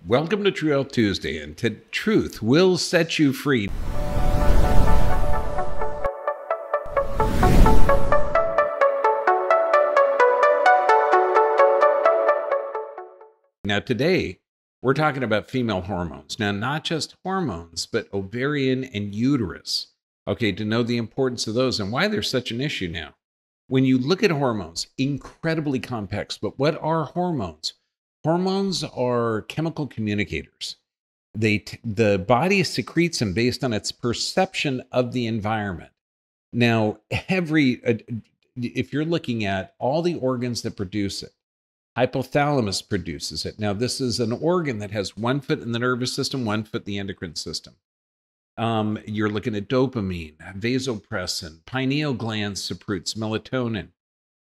Welcome to True Health Tuesday, and truth will set you free. Now, today, we're talking about female hormones. Now, not just hormones, but ovarian and uterus. Okay, to know the importance of those and why they're such an issue now. When you look at hormones, incredibly complex, but what are hormones? Hormones are chemical communicators. The body secretes them based on its perception of the environment. Now, if you're looking at all the organs that produce it, hypothalamus produces it. Now, this is an organ that has 1 foot in the nervous system, 1 foot in the endocrine system. You're looking at dopamine, vasopressin, pineal gland secretes melatonin,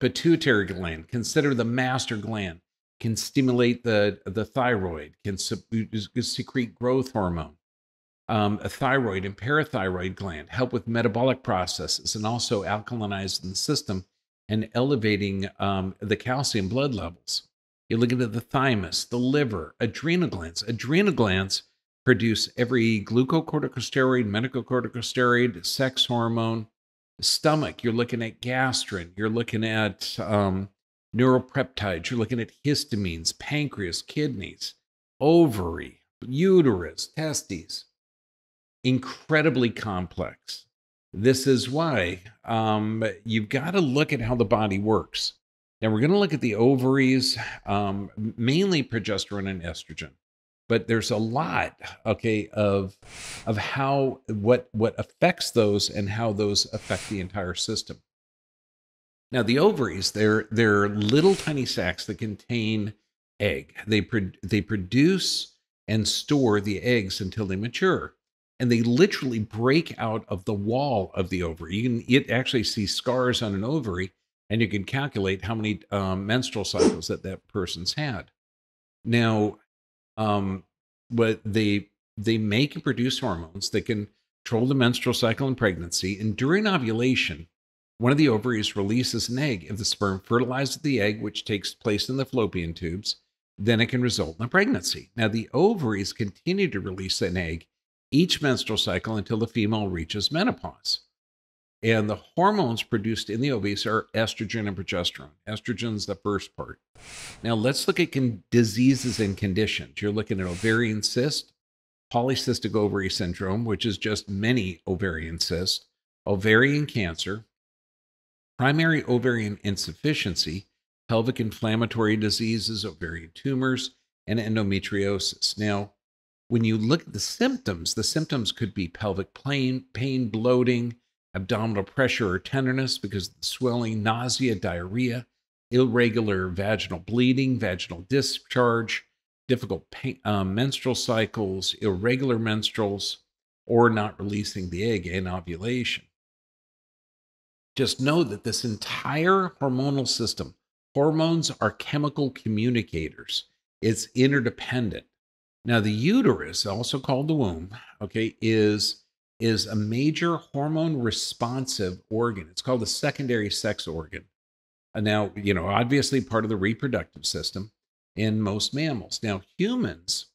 pituitary gland, consider the master gland, can stimulate the thyroid, can secrete growth hormone. A thyroid and parathyroid gland help with metabolic processes and also alkalinizing the system and elevating the calcium blood levels. You're looking at the thymus, the liver, adrenal glands. Adrenal glands produce every glucocorticosteroid, metacorticosteroid, sex hormone. The stomach, you're looking at gastrin, you're looking at neuropeptides, you're looking at histamines, pancreas, kidneys, ovary, uterus, testes. Incredibly complex. This is why you've got to look at how the body works. Now, we're going to look at the ovaries, mainly progesterone and estrogen. But there's a lot, okay, of how what affects those and how those affect the entire system. Now, the ovaries, they're little tiny sacs that contain egg. They produce and store the eggs until they mature, and they literally break out of the wall of the ovary. You can actually see scars on an ovary, and you can calculate how many menstrual cycles that person's had. Now, but they make and produce hormones that can control the menstrual cycle in pregnancy. And during ovulation, one of the ovaries releases an egg. If the sperm fertilizes the egg, which takes place in the fallopian tubes, then it can result in a pregnancy. Now, the ovaries continue to release an egg each menstrual cycle until the female reaches menopause. And the hormones produced in the ovaries are estrogen and progesterone. Estrogen is the first part. Now, let's look at diseases and conditions. You're looking at ovarian cyst, polycystic ovary syndrome, which is just many ovarian cysts, ovarian cancer, primary ovarian insufficiency, pelvic inflammatory diseases, ovarian tumors, and endometriosis. Now, when you look at the symptoms could be pelvic pain, bloating, abdominal pressure or tenderness because of the swelling, nausea, diarrhea, irregular vaginal bleeding, vaginal discharge, difficult menstrual cycles, irregular menstruals, or not releasing the egg in ovulation. Just know that this entire hormonal system, hormones are chemical communicators. It's interdependent. Now, the uterus, also called the womb, okay, is a major hormone responsive organ. It's called the secondary sex organ. Now, obviously part of the reproductive system in most mammals. Now, humans,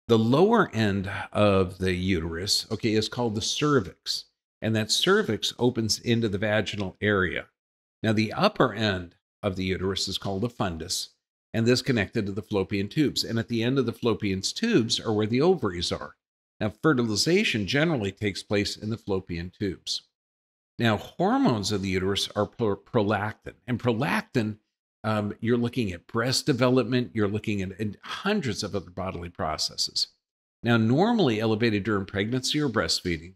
the lower end of the uterus, okay, is called the cervix. And that cervix opens into the vaginal area. Now, the upper end of the uterus is called the fundus, and this connected to the fallopian tubes. And at the end of the fallopian tubes are where the ovaries are. Now, fertilization generally takes place in the fallopian tubes. Now, hormones of the uterus are prolactin. And prolactin, you're looking at breast development, you're looking at hundreds of other bodily processes. Now, normally elevated during pregnancy or breastfeeding.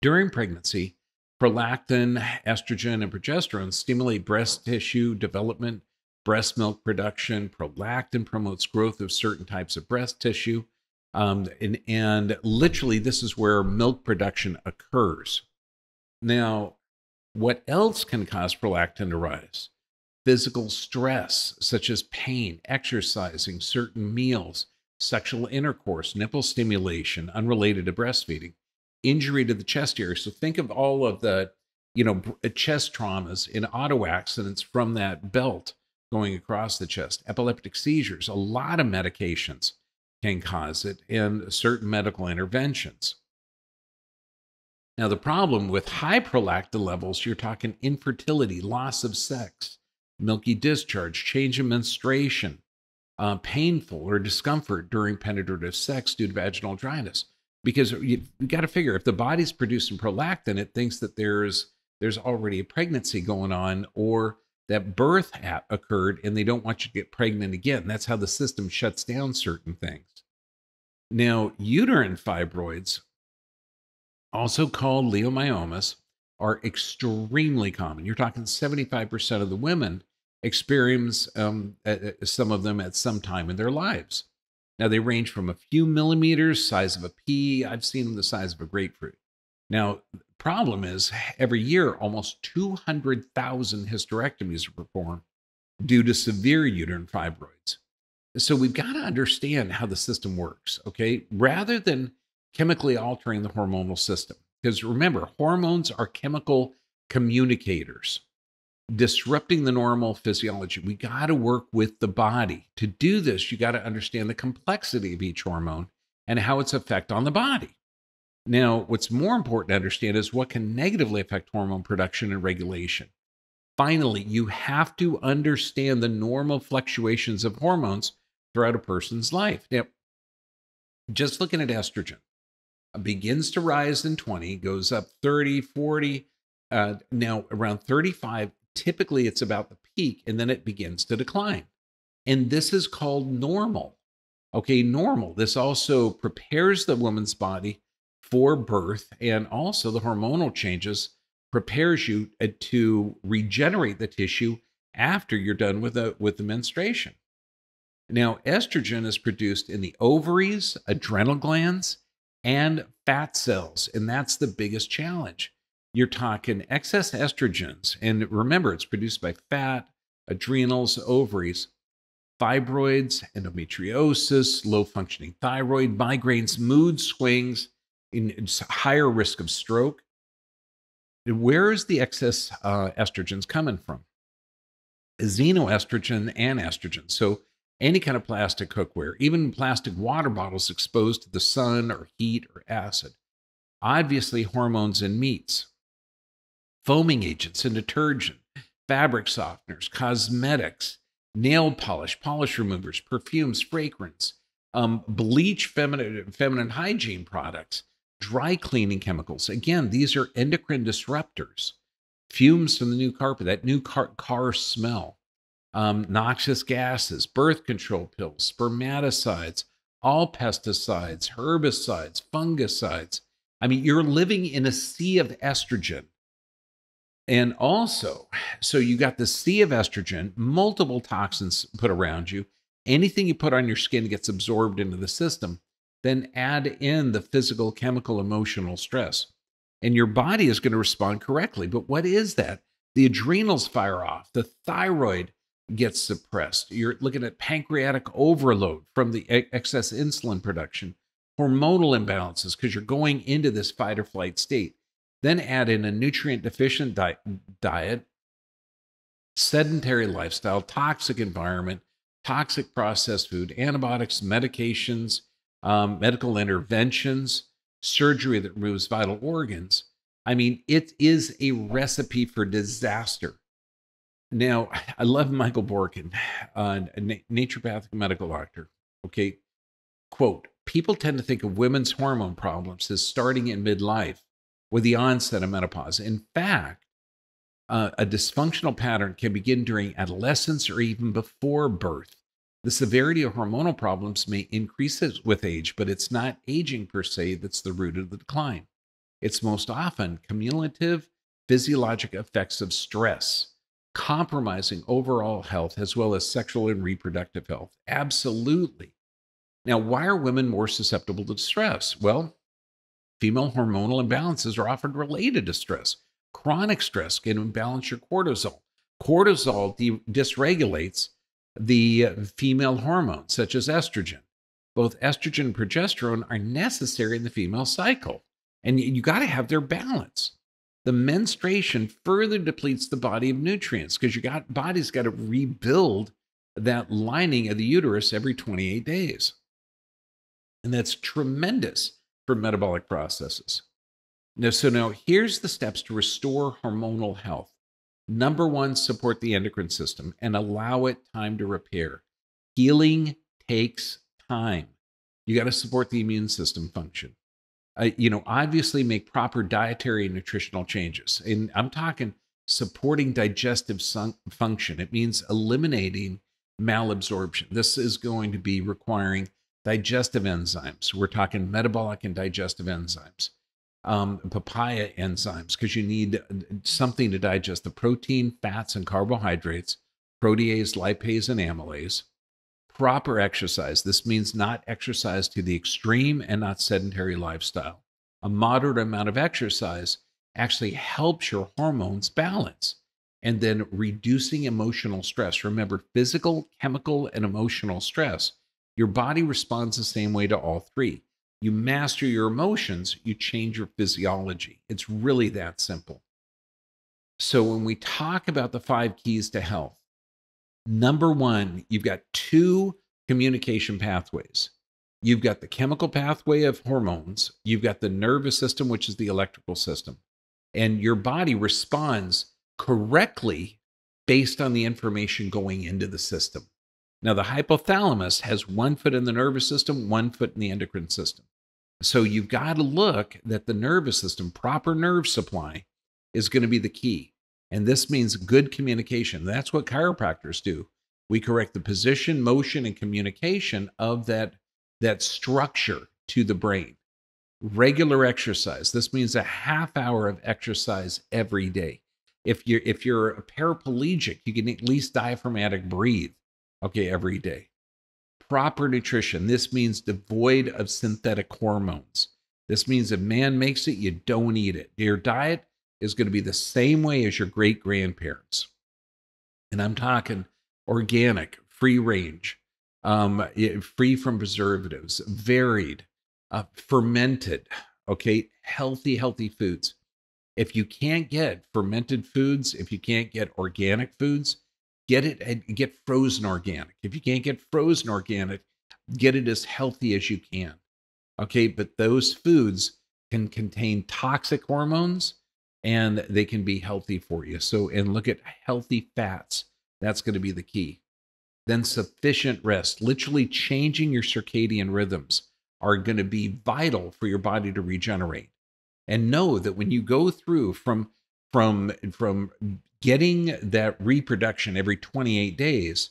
During pregnancy, prolactin, estrogen, and progesterone stimulate breast tissue development, breast milk production. Prolactin promotes growth of certain types of breast tissue. And literally, this is where milk production occurs. Now, what else can cause prolactin to rise? Physical stress, such as pain, exercising, certain meals, sexual intercourse, nipple stimulation, unrelated to breastfeeding, injury to the chest area. So think of all of the, chest traumas in auto accidents from that belt going across the chest, epileptic seizures, a lot of medications can cause it and certain medical interventions. Now, the problem with high prolactin levels, you're talking infertility, loss of sex, milky discharge, change in menstruation, painful or discomfort during penetrative sex due to vaginal dryness. Because you got to figure if the body's producing prolactin, it thinks that there's already a pregnancy going on or that birth occurred and they don't want you to get pregnant again. That's how the system shuts down certain things. Now, uterine fibroids, also called leiomyomas, are extremely common. You're talking 75% of the women experience some of them at some time in their lives. Now, they range from a few millimeters, size of a pea. I've seen them the size of a grapefruit. Now, the problem is every year, almost 200,000 hysterectomies are performed due to severe uterine fibroids. So we've got to understand how the system works, okay? Rather than chemically altering the hormonal system. Because remember, hormones are chemical communicators, disrupting the normal physiology. We got to work with the body. To do this, you got to understand the complexity of each hormone and how its effect on the body. Now, what's more important to understand is what can negatively affect hormone production and regulation. Finally, you have to understand the normal fluctuations of hormones throughout a person's life. Now, just looking at estrogen, begins to rise in 20, goes up 30, 40, now around 35, typically it's about the peak, and then it begins to decline. And this is called normal. Okay, normal. This also prepares the woman's body for birth, and also the hormonal changes prepares you to regenerate the tissue after you're done with the menstruation. Now, estrogen is produced in the ovaries, adrenal glands, and fat cells, and that's the biggest challenge. You're talking excess estrogens, and remember, it's produced by fat, adrenals, ovaries, fibroids, endometriosis, low-functioning thyroid, migraines, mood swings, higher risk of stroke. And where is the excess estrogens coming from? Xenoestrogen and estrogen. So any kind of plastic cookware, even plastic water bottles exposed to the sun or heat or acid. Obviously, hormones in meats, foaming agents and detergent, fabric softeners, cosmetics, nail polish, polish removers, perfumes, fragrance, bleach, feminine hygiene products, dry cleaning chemicals. Again, these are endocrine disruptors. Fumes from the new carpet, that new car smell. Noxious gases, birth control pills, spermaticides, all pesticides, herbicides, fungicides. I mean, you're living in a sea of estrogen. And also, so you got the sea of estrogen, multiple toxins put around you. Anything you put on your skin gets absorbed into the system. Then add in the physical, chemical, emotional stress. And your body is going to respond correctly. But what is that? The adrenals fire off. The thyroid gets suppressed. You're looking at pancreatic overload from the excess insulin production, hormonal imbalances because you're going into this fight or flight state. Then add in a nutrient deficient diet, sedentary lifestyle, toxic environment, toxic processed food, antibiotics, medications, medical interventions, surgery that removes vital organs. I mean, it is a recipe for disaster. Now, I love Michael Borkin, a naturopathic medical doctor. Okay, quote, people tend to think of women's hormone problems as starting in midlife with the onset of menopause. In fact, a dysfunctional pattern can begin during adolescence or even before birth. The severity of hormonal problems may increase with age, but it's not aging per se that's the root of the decline. It's most often cumulative physiologic effects of stress, compromising overall health as well as sexual and reproductive health. Absolutely. Now, why are women more susceptible to stress? Well, female hormonal imbalances are often related to stress. Chronic stress can imbalance your cortisol. Cortisol dysregulates the female hormones, such as estrogen. Both estrogen and progesterone are necessary in the female cycle, and you got to have their balance. The menstruation further depletes the body of nutrients because your body's got to rebuild that lining of the uterus every 28 days. And that's tremendous for metabolic processes. Now here's the steps to restore hormonal health. Number one, support the endocrine system and allow it time to repair. Healing takes time. You got to support the immune system function. Obviously make proper dietary and nutritional changes. And I'm talking supporting digestive function. It means eliminating malabsorption. This is going to be requiring digestive enzymes. We're talking metabolic and digestive enzymes, papaya enzymes, because you need something to digest the protein, fats, and carbohydrates, protease, lipase, and amylase. Proper exercise. This means not exercise to the extreme and not sedentary lifestyle. A moderate amount of exercise actually helps your hormones balance. And then reducing emotional stress. Remember, physical, chemical, and emotional stress. Your body responds the same way to all three. You master your emotions, you change your physiology. It's really that simple. So when we talk about the 5 keys to health, number one, you've got 2 communication pathways. You've got the chemical pathway of hormones. You've got the nervous system, which is the electrical system. And your body responds correctly based on the information going into the system. Now, the hypothalamus has 1 foot in the nervous system, 1 foot in the endocrine system. So you've got to look that the nervous system, proper nerve supply, is going to be the key. And this means good communication. That's what chiropractors do. We correct the position, motion, and communication of that structure to the brain. Regular exercise. This means a half hour of exercise every day. If you're a paraplegic, you can at least diaphragmatic breathe, every day. Proper nutrition. This means devoid of synthetic hormones. This means if man makes it, you don't eat it. Your diet is going to be the same way as your great-grandparents. And I'm talking organic, free range, free from preservatives, varied, fermented, healthy foods. If you can't get fermented foods, if you can't get organic foods, get frozen organic. If you can't get frozen organic, get it as healthy as you can. But those foods can contain toxic hormones and they can be healthy for you. And look at healthy fats. That's going to be the key. Then sufficient rest, literally changing your circadian rhythms, are going to be vital for your body to regenerate. And know that when you go through from getting that reproduction every 28 days,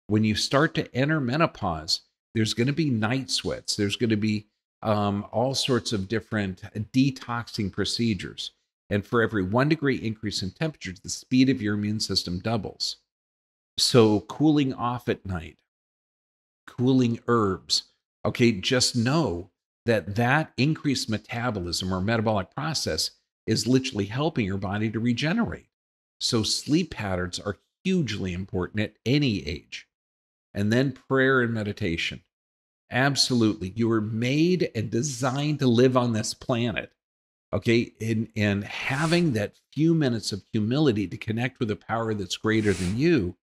when you start to enter menopause, there's going to be night sweats. There's going to be all sorts of different detoxing procedures. And for every 1 degree increase in temperature, the speed of your immune system doubles. So cooling off at night, cooling herbs. Just know that increased metabolism or metabolic process is literally helping your body to regenerate. So sleep patterns are hugely important at any age. And then prayer and meditation. Absolutely. You were made and designed to live on this planet. And having that few minutes of humility to connect with a power that's greater than you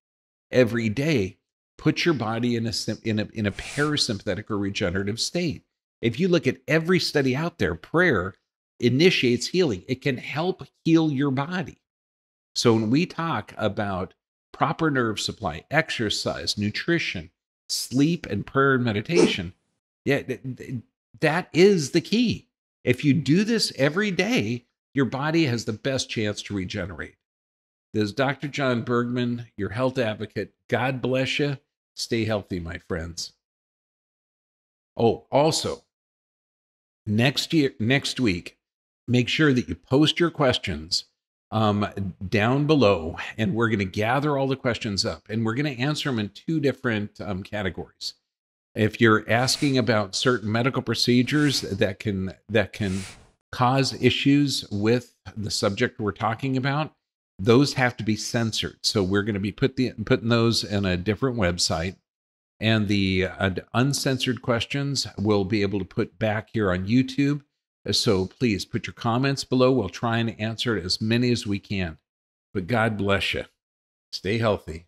every day, put your body in a parasympathetic or regenerative state. If you look at every study out there, prayer initiates healing. It can help heal your body. So when we talk about proper nerve supply, exercise, nutrition, sleep, and prayer and meditation, that is the key. If you do this every day, your body has the best chance to regenerate. This is Dr. John Bergman, your health advocate. God bless you. Stay healthy, my friends. Oh, also, next week, make sure that you post your questions down below, and we're going to gather all the questions up, and we're going to answer them in 2 different categories. If you're asking about certain medical procedures that can cause issues with the subject we're talking about, those have to be censored. So we're going to be putting those in a different website. And the uncensored questions we'll be able to put back here on YouTube. So please put your comments below. We'll try and answer as many as we can. But God bless you. Stay healthy.